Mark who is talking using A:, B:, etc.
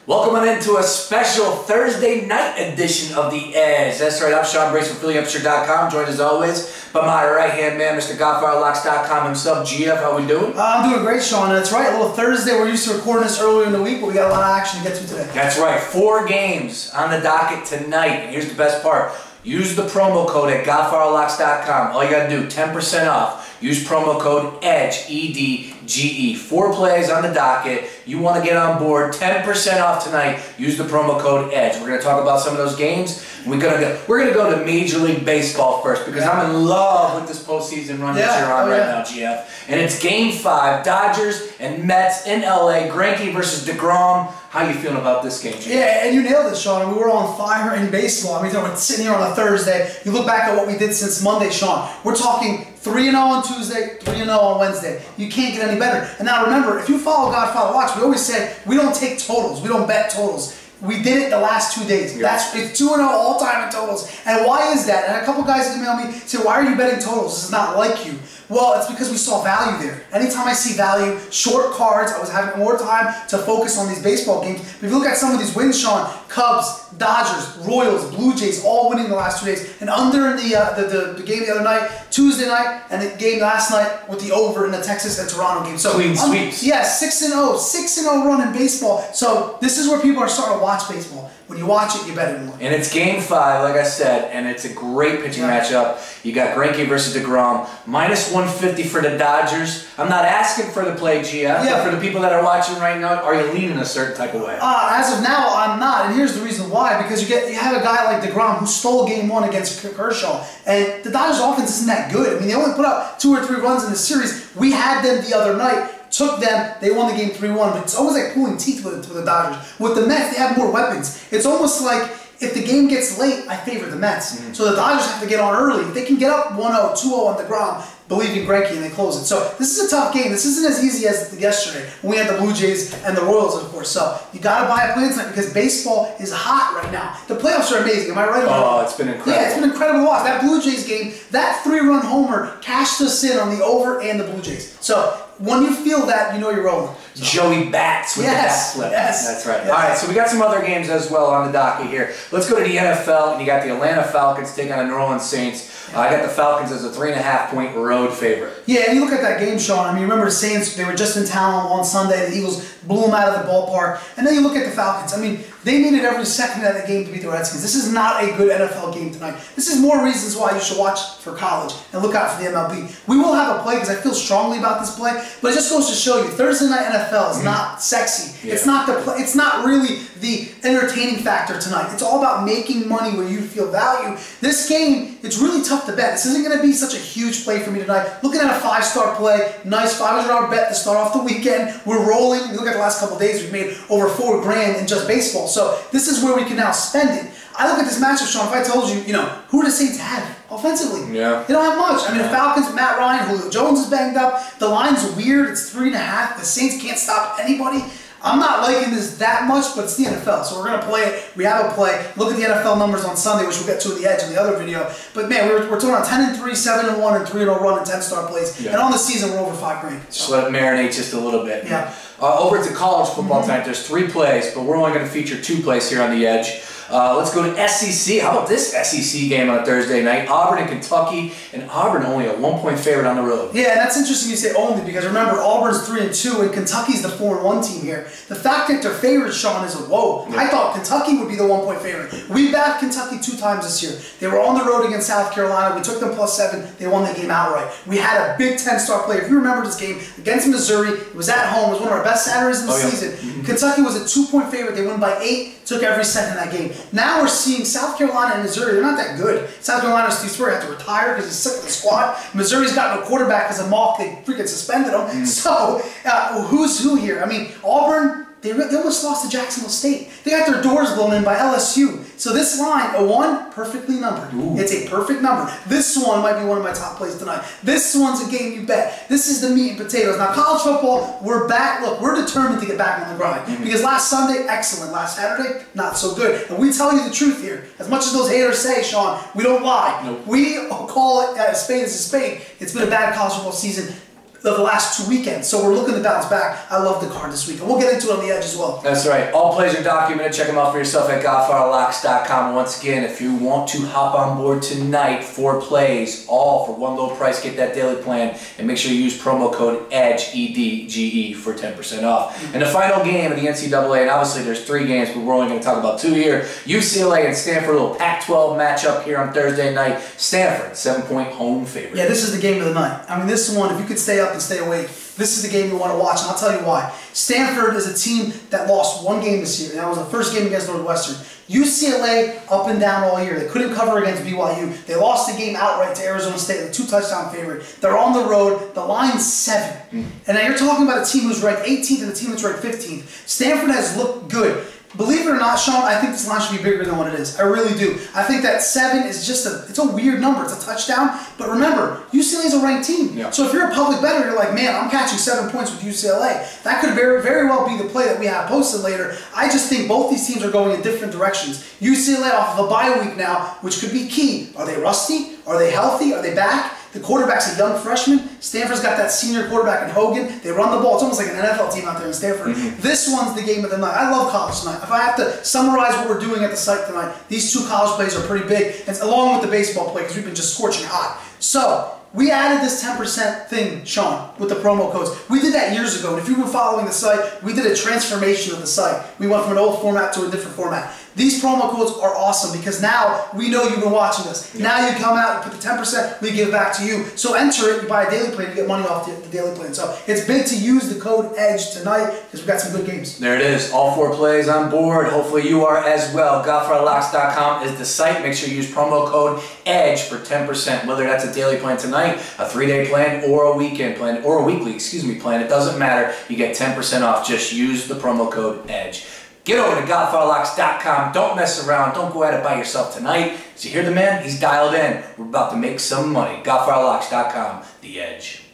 A: Welcome on into a special Thursday night edition of The Edge. That's right, I'm Sean Brace from PhillyUpster.com, joined as always by my right-hand man, Mr. GodfatherLocks.com himself. GF, how we doing?
B: I'm doing great, Sean. That's right, a little Thursday. We're used to recording this earlier in the week, but we got a lot of action to get to today.
A: That's right, 4 games on the docket tonight. And here's the best part. Use the promo code at GodfatherLocks.com. All you got to do, 10% off. Use promo code EDGE, E-D-G-E. 4 plays on the docket. You want to get on board, 10% off tonight. Use the promo code EDGE. We're going to talk about some of those games. We're going to go to Major League Baseball first because I'm in love with this postseason run that you're on now, GF. And it's Game 5, Dodgers and Mets in LA. Greinke versus DeGrom. How you feeling about this game, GF?
B: Yeah, and you nailed it, Sean. We were on fire in baseball. I mean, we're sitting here on a Thursday. You look back at what we did since Monday, Sean. We're talking 3-0 on Tuesday, 3-0 on Wednesday. You can't get any better. And now remember, if you follow Godfather Locks, we always say we don't take totals. We don't bet totals. We did it the last 2 days. It's 2-0 all time in totals. And why is that? And a couple guys email me, say, why are you betting totals? This is not like you. Well, it's because we saw value there. Anytime I see value, short cards, I was having more time to focus on these baseball games. But if you look at some of these wins, Sean, Cubs, Dodgers, Royals, Blue Jays, all winning the last 2 days. And under in the game the other night, Tuesday night, and the game last night with the over in the Texas and Toronto game. So
A: clean sweeps.
B: Yeah, 6-0. 6-0 run in baseball. So this is where people are starting to watch baseball. When you watch it, you bet it more.
A: And it's Game 5, like I said, and it's a great pitching matchup. You got Greinke versus DeGrom. Minus 150 for the Dodgers. I'm not asking for the play, Gia, but for the people that are watching right now, are you leaning a certain type of way?
B: As of now, I'm not, and here's the reason why. Because you have a guy like DeGrom who stole Game 1 against Kershaw, and the Dodgers' offense isn't that good. I mean, they only put up 2 or 3 runs in the series. We had them the other night. Took them, they won the game 3-1, but it's always like pulling teeth with the Dodgers. With the Mets, they have more weapons. It's almost like if the game gets late, I favor the Mets. So the Dodgers have to get on early. If they can get up 1-0, 2-0 on DeGrom, believe in Greinke, and they close it. So this is a tough game. This isn't as easy as yesterday when we had the Blue Jays and the Royals, of course. So you got to buy a play tonight because baseball is hot right now. The playoffs are amazing. Am I right about that?
A: Oh, it's been incredible.
B: Yeah, it's been incredible to watch. That Blue Jays game, that 3-run homer cashed us in on the over and the Blue Jays. So when you feel that, you know you're rolling. So.
A: Joey Bats with the bat flip.
B: Yes.
A: That's right.
B: Yes.
A: All right, so we got some other games as well on the docket here. Let's go to the NFL, and you got the Atlanta Falcons taking on the New Orleans Saints. I got the Falcons as a 3.5-point road favorite.
B: Yeah, and you look at that game, Sean. I mean, remember the Saints, they were just in town on Sunday. The Eagles blew them out of the ballpark. And then you look at the Falcons. I mean, they needed every second of the game to beat the Redskins. This is not a good NFL game tonight. This is more reasons why you should watch for college and look out for the MLB. We will have a play because I feel strongly about this play, but it just goes to show you Thursday night NFL is not sexy. Yeah. It's not the play. It's not really the entertaining factor tonight. It's all about making money where you feel value. This game, it's really tough to bet. This isn't going to be such a huge play for me tonight. Looking at a 5-star play, nice $500 bet to start off the weekend. We're rolling. You look at the last couple of days, we've made over $4 grand in just baseball. So this is where we can now spend it. I look at this matchup, Sean, if I told you, who do the Saints have offensively?
A: Yeah.
B: They don't have much. I mean, the Falcons, Matt Ryan, Julio Jones is banged up. The line's weird. It's 3.5. The Saints can't stop anybody. I'm not liking this that much, but it's the NFL, so we're going to play it. We have a play. Look at the NFL numbers on Sunday, which we'll get to at the Edge in the other video. But, man, we're talking about 10-3, 7-1, and 3-0 run and 10-star plays. Yeah. And on the season, we're over $5 grand. So.
A: Just let it marinate just a little bit.
B: Yeah.
A: Over to college football tonight, there's 3 plays, but we're only going to feature 2 plays here on the Edge. Let's go to SEC. How about this SEC game on a Thursday night? Auburn and Kentucky, and Auburn only a 1-point favorite on the road.
B: Yeah, and that's interesting you say only because remember, Auburn's 3-2 and Kentucky's the 4-1 team here. The fact that they're favorites, Sean, is a whoa. Yeah. I thought Kentucky would be the 1-point favorite. We backed Kentucky 2 times this year. They were on the road against South Carolina. We took them +7. They won the game outright. We had a big 10-star player. If you remember this game against Missouri, it was at home. It was one of our best Saturdays in the season. Kentucky was a 2-point favorite. They won by 8. Took every second of that game. Now we're seeing South Carolina and Missouri. They're not that good. South Carolina's Steve Spurrier had to retire because he's sick of the squad. Missouri's got no quarterback because of Mock. They freaking suspended him. So who's who here? I mean, Auburn. They almost lost to Jacksonville State. They got their doors blown in by LSU. So this line, a 1, perfectly numbered. Ooh. It's a perfect number. This one might be one of my top plays tonight. This one's a game you bet. This is the meat and potatoes. Now, college football, we're back. Look, we're determined to get back on the grind. Because last Sunday, excellent. Last Saturday, not so good. And we tell you the truth here. As much as those haters say, Sean, we don't lie. Nope. We call it a spade is a spade. It's been a bad college football season. the last 2 weekends. So we're looking to bounce back. I love the card this week. And we'll get into it on the edge as well.
A: That's right. All plays are documented. Check them out for yourself at GodfatherLocks.com. Once again, if you want to hop on board tonight, 4 plays, all for one low price, get that daily plan, and make sure you use promo code EDGE, E-D-G-E, for 10% off. And the final game of the NCAA, and obviously there's 3 games, but we're only going to talk about 2 here. UCLA and Stanford, a little Pac-12 matchup here on Thursday night. Stanford, 7-point home favorite.
B: Yeah, this is the game of the night. I mean, this one, if you could stay up and stay awake, this is the game you want to watch, and I'll tell you why. Stanford is a team that lost 1 game this year, and that was the first game against Northwestern. UCLA, up and down all year. They couldn't cover against BYU. They lost the game outright to Arizona State, a 2-touchdown favorite. They're on the road. The line's 7. And now you're talking about a team who's ranked 18th and a team that's ranked 15th. Stanford has looked good. Believe it or not, Sean, I think this line should be bigger than what it is. I really do. I think that 7 is just it's a weird number. It's a touchdown. But remember, UCLA is a ranked team. Yeah. So if you're a public bettor, you're like, man, I'm catching 7 points with UCLA. That could very, very well be the play that we have posted later. I just think both these teams are going in different directions. UCLA off of a bye week now, which could be key. Are they rusty? Are they healthy? Are they back? The quarterback's a young freshman. Stanford's got that senior quarterback in Hogan. They run the ball. It's almost like an NFL team out there in Stanford. This one's the game of the night. I love college tonight. If I have to summarize what we're doing at the site tonight, these 2 college plays are pretty big, and along with the baseball play, because we've been just scorching hot. So, we added this 10% thing, Sean, with the promo codes. We did that years ago, and if you've been following the site, we did a transformation of the site. We went from an old format to a different format. These promo codes are awesome because now we know you've been watching us. Yeah. Now you come out, you put the 10%, we give it back to you. So enter it, you buy a daily plan, you get money off the daily plan. So it's big to use the code EDGE tonight because we've got some good games.
A: There it is. All 4 plays on board. Hopefully you are as well. GodfatherLocks.com is the site. Make sure you use promo code EDGE for 10%. Whether that's a daily plan tonight, a 3-day plan, or a weekend plan, or a weekly, plan. It doesn't matter. You get 10% off. Just use the promo code EDGE. Get over to GodfatherLocks.com. Don't mess around. Don't go at it by yourself tonight. So you hear the man? He's dialed in. We're about to make some money. GodfatherLocks.com. The Edge.